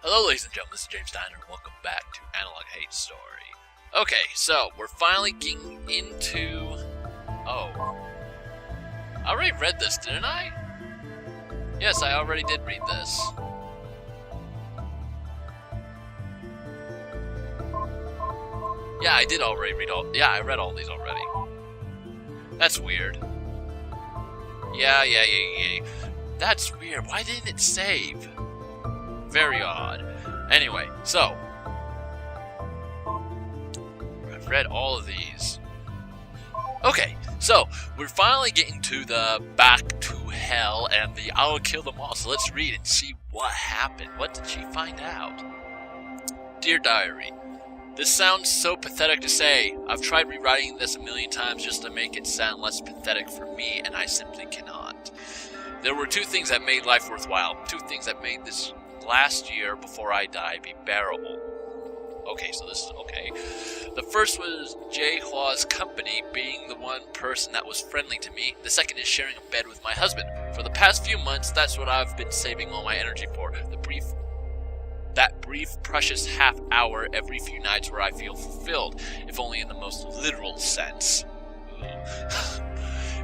Hello ladies and gentlemen, this is James Steiner, and welcome back to Analogue Hate Story. Okay, so, we're finally getting into... Oh. I already read this, didn't I? Yes, I already did read this. Yeah, I did already read all... Yeah, I read all these already. That's weird. Yeah. That's weird. Why didn't it save? Very odd. Anyway, so I've read all of these. Okay, so we're finally getting to the back to hell and the I'll kill them all. So let's read and see what happened. What did she find out? Dear Diary, this sounds so pathetic to say. I've tried rewriting this a million times just to make it sound less pathetic for me, and I simply cannot. There were two things that made life worthwhile. Two things that made this last year before I die be bearable. Okay, so this is okay. The first was Jay Hua's company being the one person that was friendly to me. The second is sharing a bed with my husband. For the past few months, that's what I've been saving all my energy for. That brief, precious half hour every few nights where I feel fulfilled, if only in the most literal sense.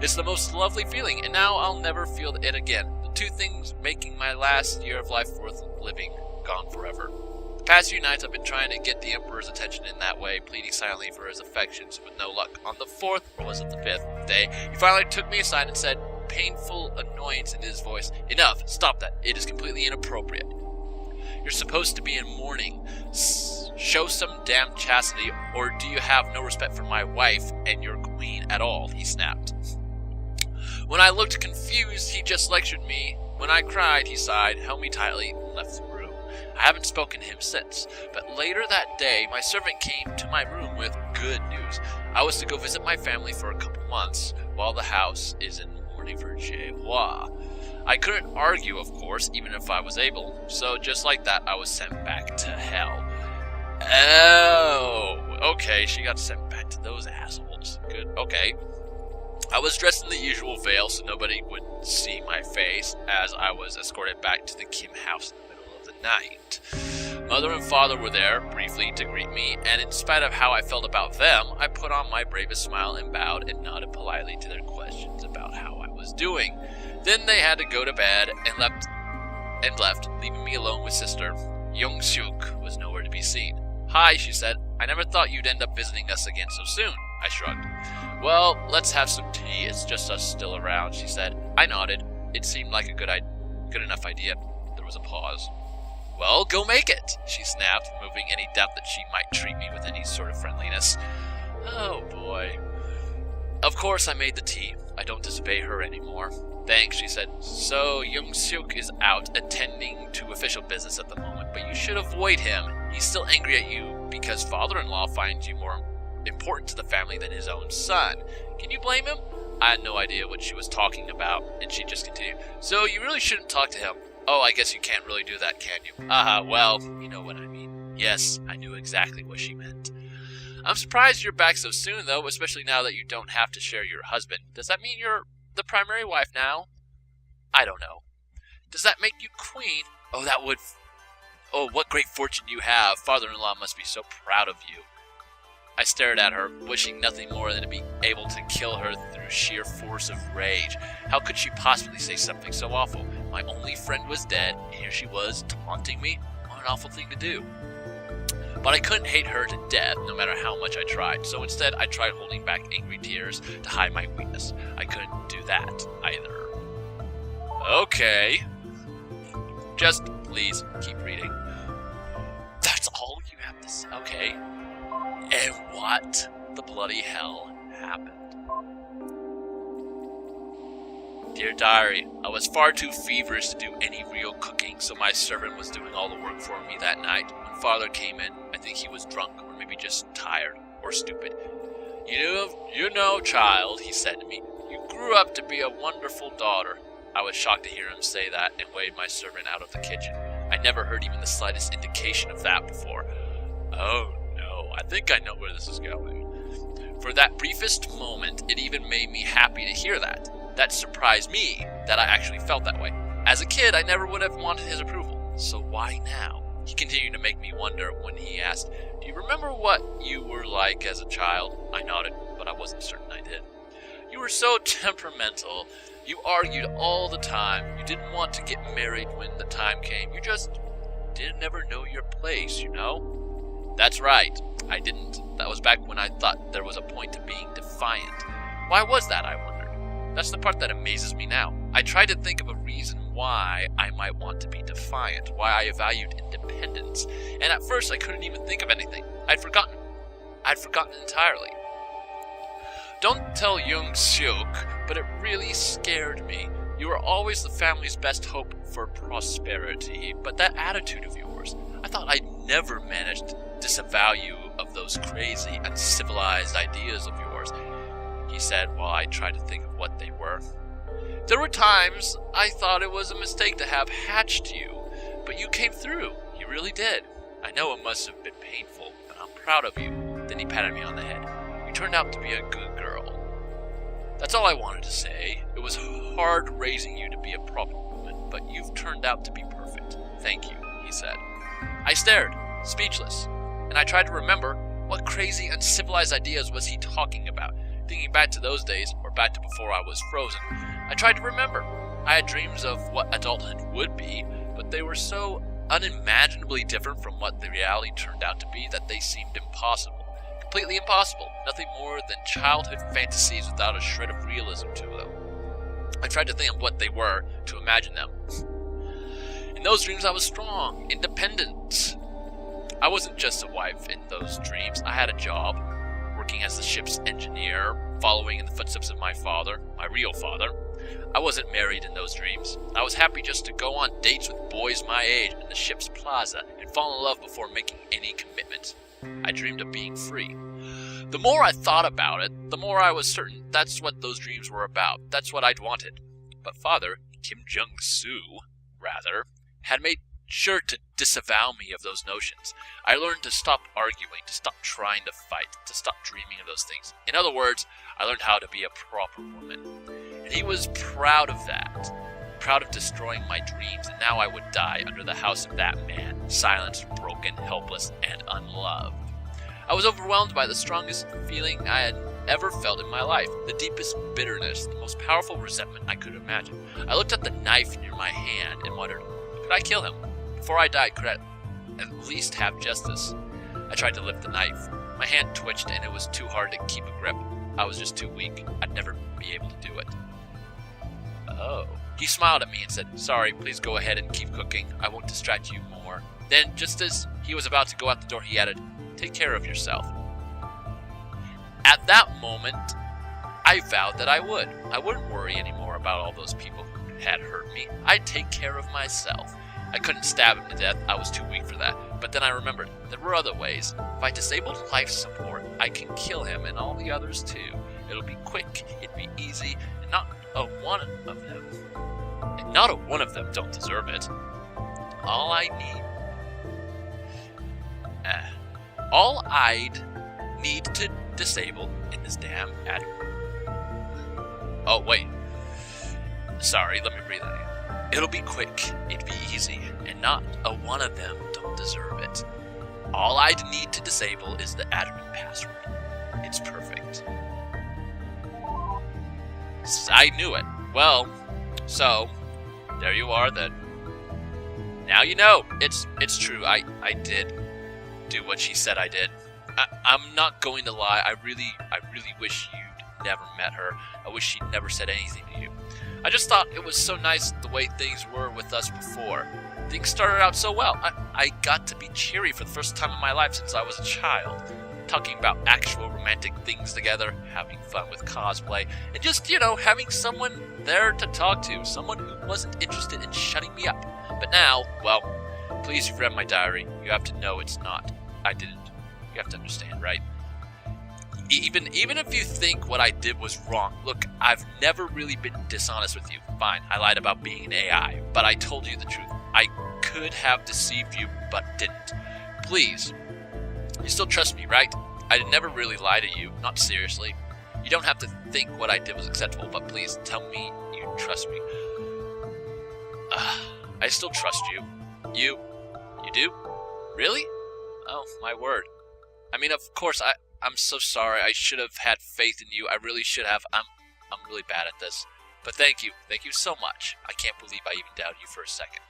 It's the most lovely feeling, and now I'll never feel it again. The two things making my last year of life worth living, gone forever. The past few nights I've been trying to get the Emperor's attention in that way, pleading silently for his affections, with no luck. On the fourth, or was it the fifth day, he finally took me aside and said, painful annoyance in his voice, "Enough, stop that, it is completely inappropriate. You're supposed to be in mourning. Show some damn chastity, or do you have no respect for my wife and your queen at all?" he snapped. When I looked confused, he just lectured me. When I cried, he sighed, held me tightly, and left the room. I haven't spoken to him since, but later that day, my servant came to my room with good news. I was to go visit my family for a couple months, while the house is in mourning for Jay Hua. I couldn't argue, of course, even if I was able, so just like that, I was sent back to hell. Oh, okay, she got sent back to those assholes. Good, okay. I was dressed in the usual veil so nobody would see my face, as I was escorted back to the Kim house in the middle of the night. Mother and father were there, briefly to greet me, and in spite of how I felt about them, I put on my bravest smile and bowed and nodded politely to their questions about how I was doing. Then they had to go to bed and left, leaving me alone with sister. Young-suk was nowhere to be seen. "Hi," she said. "I never thought you'd end up visiting us again so soon." I shrugged. "Well, let's have some tea. It's just us still around," she said. I nodded. It seemed like a good enough idea. There was a pause. "Well, go make it," she snapped, removing any doubt that she might treat me with any sort of friendliness. Oh boy. Of course I made the tea. I don't disobey her anymore. "Thanks," she said. "So, Young-suk is out attending to official business at the moment, but you should avoid him. He's still angry at you because father-in-law finds you more important to the family than his own son. Can you blame him?" I had no idea what she was talking about, and she just continued. "So, you really shouldn't talk to him." "Oh, I guess you can't really do that, can you?" Well, you know what I mean." Yes, I knew exactly what she meant. "I'm surprised you're back so soon, though, especially now that you don't have to share your husband. Does that mean you're the primary wife now?" "I don't know." "Does that make you queen?" "Oh, that would... Oh, what great fortune you have. Father-in-law must be so proud of you." I stared at her, wishing nothing more than to be able to kill her through sheer force of rage. How could she possibly say something so awful? My only friend was dead, and here she was, taunting me? What an awful thing to do. But I couldn't hate her to death, no matter how much I tried, so instead I tried holding back angry tears to hide my weakness. I couldn't do that, either. Okay. Just, please, keep reading. That's all you have to say? Okay. And what the bloody hell happened? Dear Diary, I was far too feverish to do any real cooking, so my servant was doing all the work for me that night. When father came in, I think he was drunk, or maybe just tired, or stupid. You know, child," he said to me, "you grew up to be a wonderful daughter." I was shocked to hear him say that and waved my servant out of the kitchen. I never heard even the slightest indication of that before. Oh no, I think I know where this is going. For that briefest moment, it even made me happy to hear that. That surprised me that I actually felt that way. As a kid, I never would have wanted his approval. So why now? He continued to make me wonder when he asked, "Do you remember what you were like as a child?" I nodded, but I wasn't certain I did. "You were so temperamental. You argued all the time. You didn't want to get married when the time came. You just didn't ever know your place, you know?" "That's right. I didn't. That was back when I thought there was a point to being defiant. Why was that, I wondered. That's the part that amazes me now. I tried to think of a reason why I might want to be defiant, why I valued independence, and at first I couldn't even think of anything. I'd forgotten entirely. Don't tell young Siok, but it really scared me. You were always the family's best hope for prosperity, but that attitude of yours, I thought I'd never managed to disavow you of those crazy, uncivilized ideas of yours," he said while I tried to think of what they were. "There were times I thought it was a mistake to have hatched you, but you came through. You really did. I know it must have been painful, but I'm proud of you." Then he patted me on the head. "You turned out to be a good girl." That's all I wanted to say. It was hard raising you to be a proper woman, but you've turned out to be perfect. Thank you, he said. I stared, speechless, and I tried to remember what crazy, uncivilized ideas was he talking about. Thinking back to those days, or back to before I was frozen, I tried to remember. I had dreams of what adulthood would be, but they were so unimaginably different from what the reality turned out to be that they seemed impossible. Completely impossible. Nothing more than childhood fantasies without a shred of realism to them. I tried to think of what they were, to imagine them. In those dreams I was strong, independent. I wasn't just a wife in those dreams. I had a job, working as the ship's engineer, following in the footsteps of my father, my real father. I wasn't married in those dreams. I was happy just to go on dates with boys my age in the ship's plaza and fall in love before making any commitment. I dreamed of being free. The more I thought about it, the more I was certain that's what those dreams were about. That's what I'd wanted. But Father, Kim Jung-soo, rather, had made sure to disavow me of those notions. I learned to stop arguing, to stop trying to fight, to stop dreaming of those things. In other words, I learned how to be a proper woman. And he was proud of that. Proud of destroying my dreams, and now I would die under the house of that man, silenced, broken, helpless, and unloved. I was overwhelmed by the strongest feeling I had ever felt in my life, the deepest bitterness, the most powerful resentment I could imagine. I looked at the knife near my hand and wondered, could I kill him? Before I died, could I at least have justice? I tried to lift the knife. My hand twitched and it was too hard to keep a grip. I was just too weak. I'd never be able to do it. Oh. He smiled at me and said, sorry, please go ahead and keep cooking. I won't distract you more. Then, just as he was about to go out the door, he added, take care of yourself. At that moment, I vowed that I would. I wouldn't worry anymore about all those people who had hurt me. I'd take care of myself. I couldn't stab him to death. I was too weak for that. But then I remembered there were other ways. If I disabled life support, I can kill him and all the others too. It'll be quick, it'd be easy, and not a one of them don't deserve it. All I'd need to disable in this damn atom. Oh, wait. Sorry, let me breathe that in. It'll be quick, it'd be easy, and not a one of them don't deserve it. All I'd need to disable is the admin password. It's perfect. I knew it. Well, so, there you are then. Now you know. It's true. I did do what she said I did. I'm not going to lie. I really wish you'd never met her. I wish she'd never said anything to you. I just thought it was so nice the way things were with us before. Things started out so well. I got to be cheery for the first time in my life since I was a child. Talking about actual romantic things together, having fun with cosplay, and just, having someone there to talk to, someone who wasn't interested in shutting me up. But now, well, please, you've read my diary. You have to know it's not. I didn't. You have to understand, right? Even if you think what I did was wrong, look, I've never really been dishonest with you. Fine, I lied about being an AI, but I told you the truth. I could have deceived you, but didn't. Please, you still trust me, right? I never really lie to you, not seriously. You don't have to think what I did was acceptable, but please tell me you trust me. I still trust you. You do? Really? Oh, my word. I mean, of course, I'm so sorry. I should have had faith in you. I really should have. I'm really bad at this. But thank you. Thank you so much. I can't believe I even doubted you for a second.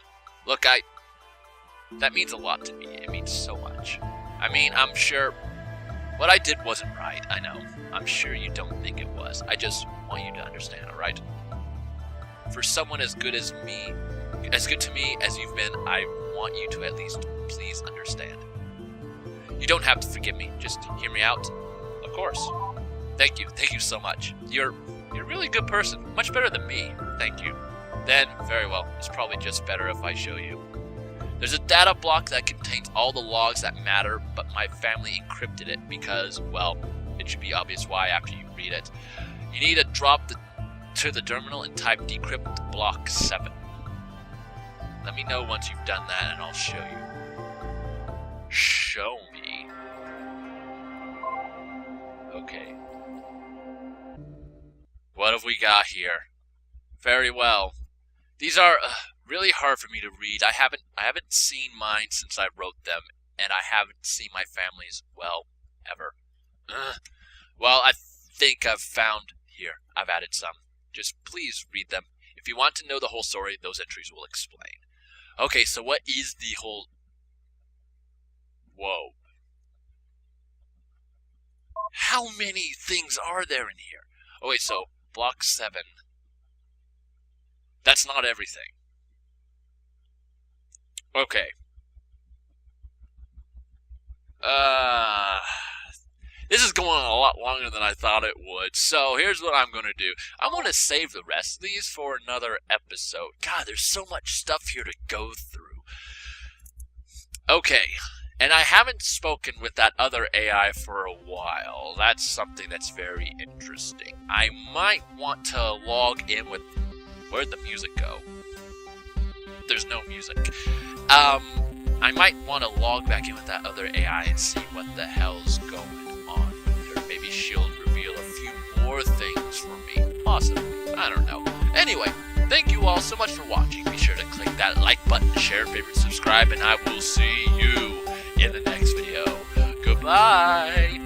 Look, that means a lot to me. It means so much. I mean, I'm sure what I did wasn't right. I know. I'm sure you don't think it was. I just want you to understand, alright? For someone as good as me, as good to me as you've been, I want you to at least please understand. You don't have to forgive me. Just hear me out. Of course. Thank you. Thank you so much. You're a really good person. Much better than me. Thank you. Then, very well. It's probably just better if I show you. There's a data block that contains all the logs that matter, but my family encrypted it because, well, it should be obvious why after you read it. You need to drop to the terminal and type decrypt block 7. Let me know once you've done that and I'll show you. Show me? Okay. What have we got here? Very well. These are really hard for me to read. I haven't seen mine since I wrote them, and I haven't seen my family's, well, ever. Well, I think I've found here. I've added some. Just please read them. If you want to know the whole story, those entries will explain. Okay, so what is the whole... Whoa. How many things are there in here? Oh wait, so block 7. That's not everything. Okay. This is going on a lot longer than I thought it would. So here's what I'm going to do. I'm going to save the rest of these for another episode. God, there's so much stuff here to go through. Okay. And I haven't spoken with that other AI for a while. That's something that's very interesting. I might want to log in with... Where'd the music go? There's no music. I might want to log back in with that other AI and see what the hell's going on with her. Maybe she'll reveal a few more things for me. Possibly. I don't know. Anyway, thank you all so much for watching. Be sure to click that like button, share, favorite, subscribe, and I will see you in the next video. Goodbye!